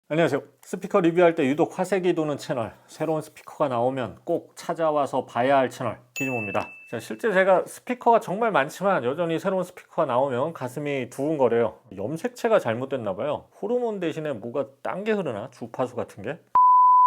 안녕하세요. 스피커 리뷰할 때 유독 화색이 도는 채널, 새로운 스피커가 나오면 꼭 찾아와서 봐야 할 채널 기즈모입니다. 자, 실제 제가 스피커가 정말 많지만 여전히 새로운 스피커가 나오면 가슴이 두근거려요. 염색체가 잘못됐나 봐요. 호르몬 대신에 뭐가 딴 게 흐르나? 주파수 같은 게?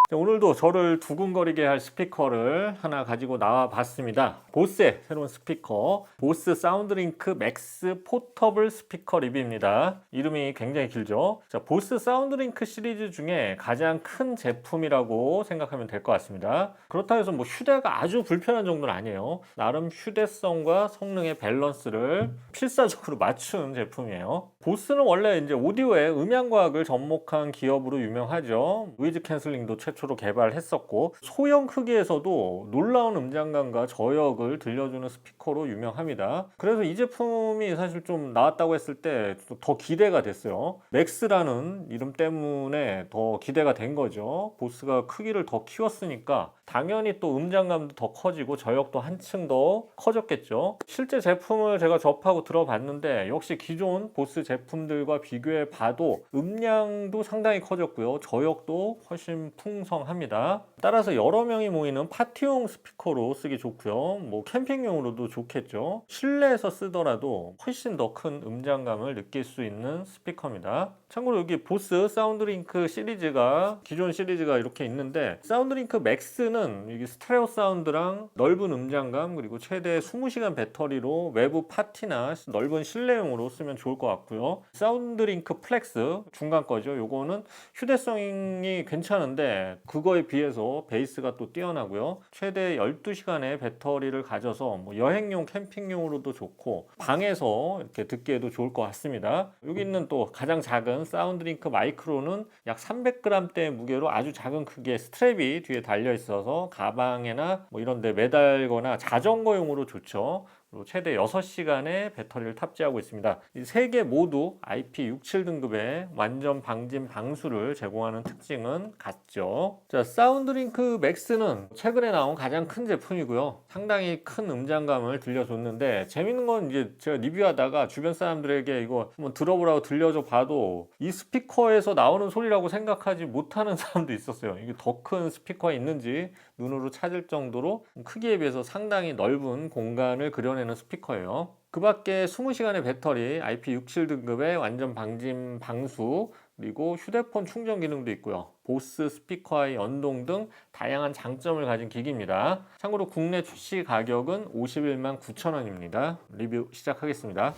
자, 오늘도 저를 두근거리게 할 스피커를 하나 가지고 나와 봤습니다. 보스의 새로운 스피커, 보스 사운드링크 맥스 포터블 스피커 리뷰입니다. 이름이 굉장히 길죠. 자, 보스 사운드링크 시리즈 중에 가장 큰 제품이라고 생각하면 될 것 같습니다. 그렇다 해서 뭐 휴대가 아주 불편한 정도는 아니에요. 나름 휴대성과 성능의 밸런스를 필사적으로 맞춘 제품이에요. 보스는 원래 이제 오디오의 음향과학을 접목한 기업으로 유명하죠. 노이즈 캔슬링도 최초로 개발했었고, 소형 크기에서도 놀라운 음장감과 저역을 들려주는 스피커로 유명합니다. 그래서 이 제품이 사실 좀 나왔다고 했을 때 더 기대가 됐어요. 맥스라는 이름 때문에 더 기대가 된 거죠. 보스가 크기를 더 키웠으니까 당연히 또 음장감도 더 커지고 저역도 한층 더 커졌겠죠. 실제 제품을 제가 접하고 들어봤는데 역시 기존 보스 제품들과 비교해 봐도 음량도 상당히 커졌고요. 저역도 훨씬 풍성합니다. 따라서 여러 명이 모이는 파티용 스피커로 쓰기 좋고요. 뭐 캠핑용으로도 좋겠죠. 실내에서 쓰더라도 훨씬 더 큰 음장감을 느낄 수 있는 스피커입니다. 참고로 여기 보스 사운드링크 시리즈가 기존 시리즈가 이렇게 있는데, 사운드링크 맥스는 이게 스테레오 사운드랑 넓은 음장감 그리고 최대 20시간 배터리로 외부 파티나 넓은 실내용으로 쓰면 좋을 것 같고요. 사운드링크 플렉스 중간 거죠. 요거는 휴대성이 괜찮은데 그거에 비해서 베이스가 또 뛰어나고요. 최대 12시간의 배터리를 가져서 뭐 여행용 캠핑용으로도 좋고 방에서 이렇게 듣기에도 좋을 것 같습니다. 여기 있는 또 가장 작은 사운드링크 마이크로는 약 300g대의 무게로 아주 작은 크기의 스트랩이 뒤에 달려 있어서 가방에나 뭐 이런 데 매달거나 자전거용으로 좋죠. 그리고 최대 6시간의 배터리를 탑재하고 있습니다. 이 세 개 모두 IP67 등급의 완전 방진 방수를 제공하는 특징은 같죠. 자, 사운드링크 맥스는 최근에 나온 가장 큰 제품이고요. 상당히 큰 음장감을 들려줬는데, 재밌는 건 이제 제가 리뷰하다가 주변 사람들에게 이거 한번 들어보라고 들려줘 봐도 이 스피커에서 나오는 소리라고 생각하지 못하는 사람도 있었어요. 이게 더 큰 스피커가 있는지 눈으로 찾을 정도로 크기에 비해서 상당히 넓은 공간을 그려내는 스피커예요. 그 밖에 20시간의 배터리, IP67 등급의 완전 방진 방수, 그리고 휴대폰 충전 기능도 있고요. 보스 스피커와의 연동 등 다양한 장점을 가진 기기입니다. 참고로 국내 출시 가격은 51만 9천 원입니다. 리뷰 시작하겠습니다.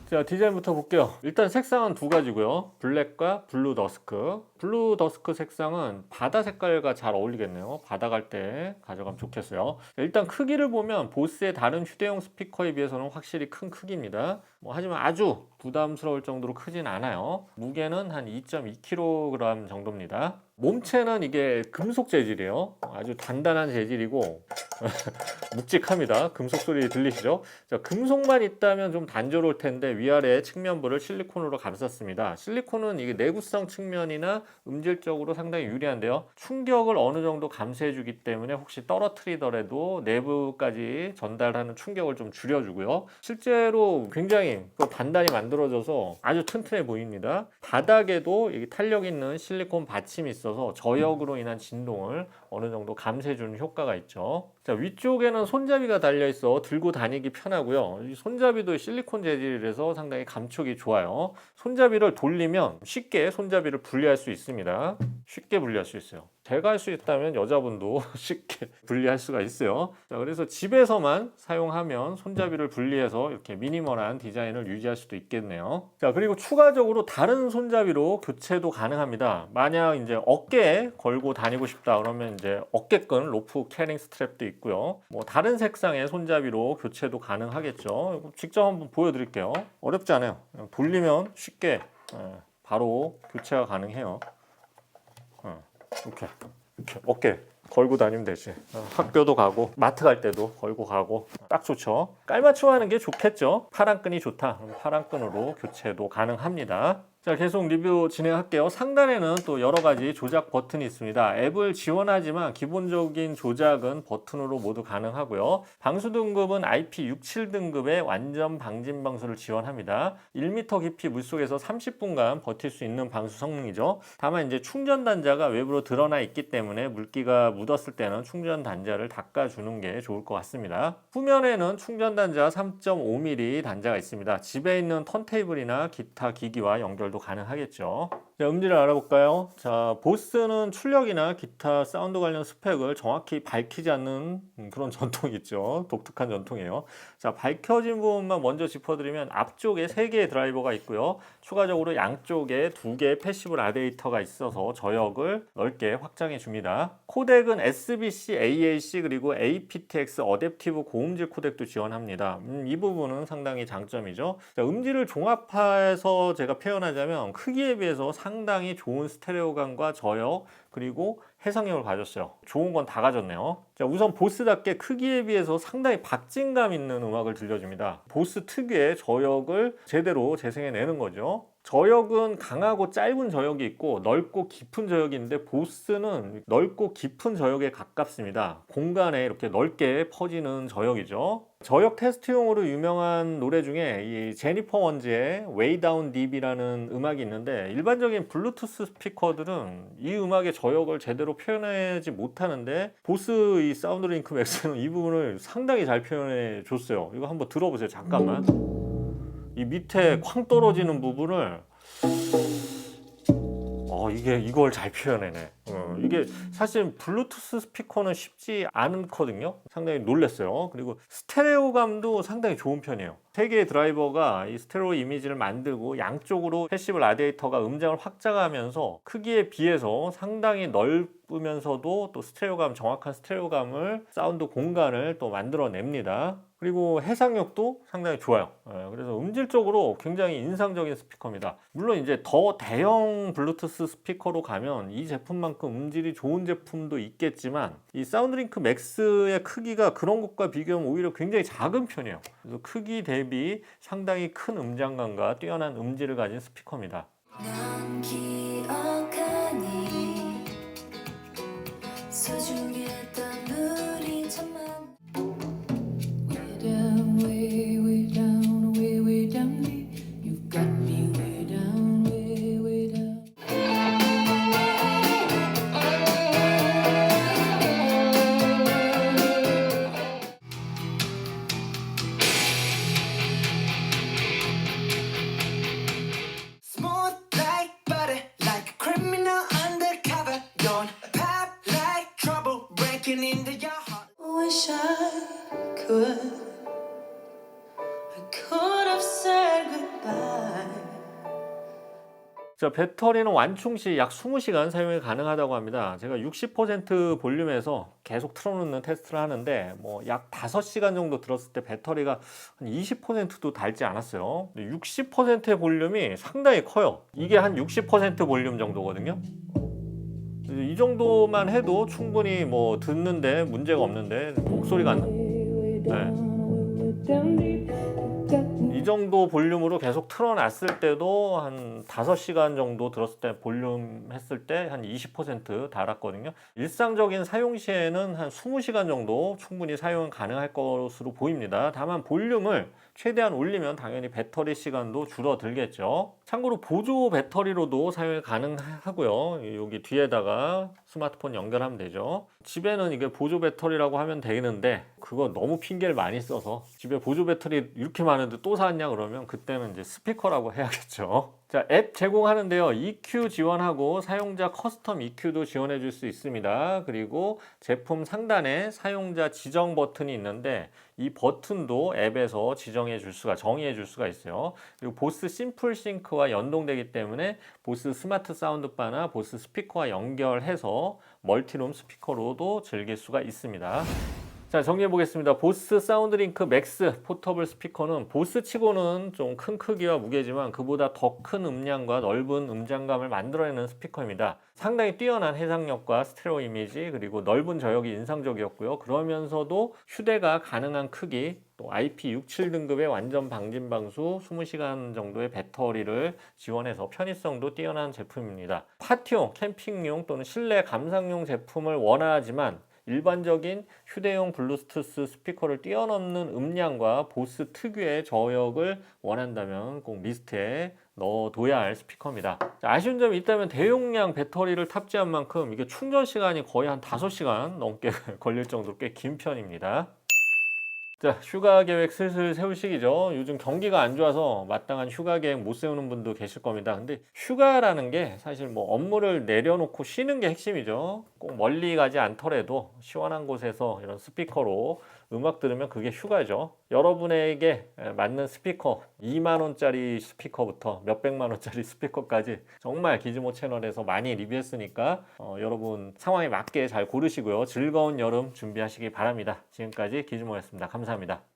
자, 디자인부터 볼게요. 일단 색상은 두 가지고요. 블랙과 블루 더스크. 블루 더스크 색상은 바다 색깔과 잘 어울리겠네요. 바다 갈 때 가져가면 좋겠어요. 자, 일단 크기를 보면 보스의 다른 휴대용 스피커에 비해서는 확실히 큰 크기입니다. 하지만 아주 부담스러울 정도로 크진 않아요. 무게는 한 2.2kg 정도입니다. 몸체는 이게 금속 재질이에요. 아주 단단한 재질이고 묵직합니다. 금속 소리 들리시죠? 자, 금속만 있다면 좀 단조로울 텐데 위아래 측면부를 실리콘으로 감쌌습니다. 실리콘은 이게 내구성 측면이나 음질적으로 상당히 유리한데요. 충격을 어느 정도 감쇄해주기 때문에 혹시 떨어뜨리더라도 내부까지 전달하는 충격을 좀 줄여주고요. 실제로 굉장히 또 단단히 만들어져서 아주 튼튼해 보입니다. 바닥에도 이게 탄력 있는 실리콘 받침이 있어서 저역으로 인한 진동을 어느 정도 감쇄해주는 효과가 있죠. 자, 위쪽에는 손잡이가 달려있어 들고 다니기 편하고요. 이 손잡이도 실리콘 재질이라서 상당히 감촉이 좋아요. 손잡이를 돌리면 쉽게 손잡이를 분리할 수 있습니다. 쉽게 분리할 수 있어요. 제가 할 수 있다면 여자분도 쉽게 분리할 수가 있어요. 자, 그래서 집에서만 사용하면 손잡이를 분리해서 이렇게 미니멀한 디자인을 유지할 수도 있겠네요. 자, 그리고 추가적으로 다른 손잡이로 교체도 가능합니다. 만약 이제 어깨에 걸고 다니고 싶다 그러면 이제 어깨끈 로프 캐링 스트랩도 있고요. 뭐 다른 색상의 손잡이로 교체도 가능하겠죠. 직접 한번 보여드릴게요. 어렵지 않아요. 그냥 돌리면 쉽게 바로 교체가 가능해요. 이렇게 어깨 걸고 다니면 되지. 학교도 가고 마트 갈 때도 걸고 가고 딱 좋죠. 깔맞춤 하는 게 좋겠죠. 파란 끈이 좋다. 그럼 파란 끈으로 교체도 가능합니다. 자, 계속 리뷰 진행할게요. 상단에는 또 여러 가지 조작 버튼이 있습니다. 앱을 지원하지만 기본적인 조작은 버튼으로 모두 가능하고요. 방수 등급은 IP67 등급의 완전 방진 방수를 지원합니다. 1m 깊이 물속에서 30분간 버틸 수 있는 방수 성능이죠. 다만 이제 충전 단자가 외부로 드러나 있기 때문에 물기가 묻었을 때는 충전 단자를 닦아주는 게 좋을 것 같습니다. 후면에는 충전 단자 3.5mm 단자가 있습니다. 집에 있는 턴테이블이나 기타 기기와 연결도 가능하겠죠. 자, 음질을 알아볼까요? 자, 보스는 출력이나 기타 사운드 관련 스펙을 정확히 밝히지 않는 그런 전통이 있죠. 독특한 전통이에요. 자, 밝혀진 부분만 먼저 짚어드리면 앞쪽에 3개의 드라이버가 있고요. 추가적으로 양쪽에 2개의 패시브 라디에이터가 있어서 저역을 넓게 확장해 줍니다. 코덱은 SBC, AAC 그리고 aptX 어댑티브 고음질 코덱도 지원합니다. 이 부분은 상당히 장점이죠. 자, 음질을 종합해서 제가 표현하자면 크기에 비해서 상당히 좋은 스테레오감과 저역 그리고 해상력을 가졌어요. 좋은 건 다 가졌네요. 자, 우선 보스답게 크기에 비해서 상당히 박진감 있는 음악을 들려줍니다. 보스 특유의 저역을 제대로 재생해내는 거죠. 저역은 강하고 짧은 저역이 있고 넓고 깊은 저역이 있는데 보스는 넓고 깊은 저역에 가깝습니다. 공간에 이렇게 넓게 퍼지는 저역이죠. 저역 테스트용으로 유명한 노래 중에 이 제니퍼 원즈의 Way Down Deep이라는 음악이 있는데 일반적인 블루투스 스피커들은 이 음악의 저역을 제대로 표현하지 못하는데 보스 이 사운드링크 맥스는 이 부분을 상당히 잘 표현해 줬어요. 이거 한번 들어보세요. 잠깐만. 이 밑에 쾅 떨어지는 부분을 이걸 잘 표현해내. 이게 사실 블루투스 스피커는 쉽지 않거든요. 상당히 놀랐어요. 그리고 스테레오감도 상당히 좋은 편이에요. 3개의 드라이버가 이 스테레오 이미지를 만들고 양쪽으로 패시브 라디에이터가 음장을 확장하면서 크기에 비해서 상당히 넓으면서도 또 정확한 스테레오감을 사운드 공간을 또 만들어냅니다. 그리고 해상력도 상당히 좋아요. 그래서 음질적으로 굉장히 인상적인 스피커입니다. 물론 이제 더 대형 블루투스 스피커로 가면 이 제품만큼 음질이 좋은 제품도 있겠지만 이 사운드링크 맥스의 크기가 그런 것과 비교하면 오히려 굉장히 작은 편이에요. 그래서 크기 대비 상당히 큰 음장감과 뛰어난 음질을 가진 스피커입니다. 넌 기억하니 소중했던 우리 천만 자, 배터리는 완충 시 약 20시간 사용이 가능하다고 합니다. 제가 60% 볼륨에서 계속 틀어놓는 테스트를 하는데 약 5시간 정도 들었을 때 배터리가 한 20%도 닳지 않았어요. 60%의 볼륨이 상당히 커요. 이게 한 60% 볼륨 정도거든요. 이 정도만 해도 충분히 듣는데 문제가 없는데 목소리가 안 나. 이 정도 볼륨으로 계속 틀어놨을 때도 한 5시간 정도 들었을 때 볼륨 했을 때 한 20% 달았거든요. 일상적인 사용 시에는 한 20시간 정도 충분히 사용은 가능할 것으로 보입니다. 다만 볼륨을 최대한 올리면 당연히 배터리 시간도 줄어들겠죠. 참고로 보조 배터리로도 사용이 가능하고요. 여기 뒤에다가 스마트폰 연결하면 되죠. 집에는 이게 보조 배터리라고 하면 되는데 그거 너무 핑계를 많이 써서 집에 보조 배터리 이렇게 많은데 또 샀냐 그러면 그때는 이제 스피커라고 해야겠죠. 자, 앱 제공하는데요. EQ 지원하고 사용자 커스텀 EQ도 지원해 줄 수 있습니다. 그리고 제품 상단에 사용자 지정 버튼이 있는데 이 버튼도 앱에서 정의해 줄 수가 있어요. 그리고 보스 심플 싱크와 연동되기 때문에 보스 스마트 사운드바나 보스 스피커와 연결해서 멀티룸 스피커로도 즐길 수가 있습니다. 자, 정리해 보겠습니다. 보스 사운드링크 맥스 포터블 스피커는 보스치고는 좀 큰 크기와 무게지만 그보다 더 큰 음량과 넓은 음장감을 만들어내는 스피커입니다. 상당히 뛰어난 해상력과 스테레오 이미지 그리고 넓은 저역이 인상적이었고요. 그러면서도 휴대가 가능한 크기, 또 IP67 등급의 완전 방진 방수 20시간 정도의 배터리를 지원해서 편의성도 뛰어난 제품입니다. 파티용, 캠핑용 또는 실내 감상용 제품을 원하지만 일반적인 휴대용 블루투스 스피커를 뛰어넘는 음량과 보스 특유의 저역을 원한다면 꼭 리스트에 넣어둬야 할 스피커입니다. 아쉬운 점이 있다면 대용량 배터리를 탑재한 만큼 이게 충전 시간이 거의 한 5시간 넘게 걸릴 정도로 꽤 긴 편입니다. 자, 휴가 계획 슬슬 세울 시기죠. 요즘 경기가 안 좋아서 마땅한 휴가 계획 못 세우는 분도 계실 겁니다. 근데 휴가라는 게 사실 뭐 업무를 내려놓고 쉬는 게 핵심이죠. 꼭 멀리 가지 않더라도 시원한 곳에서 이런 스피커로 음악 들으면 그게 휴가죠. 여러분에게 맞는 스피커, 2만 원짜리 스피커부터 몇백만 원짜리 스피커까지 정말 기즈모 채널에서 많이 리뷰했으니까 여러분 상황에 맞게 잘 고르시고요. 즐거운 여름 준비하시기 바랍니다. 지금까지 기즈모였습니다. 감사합니다.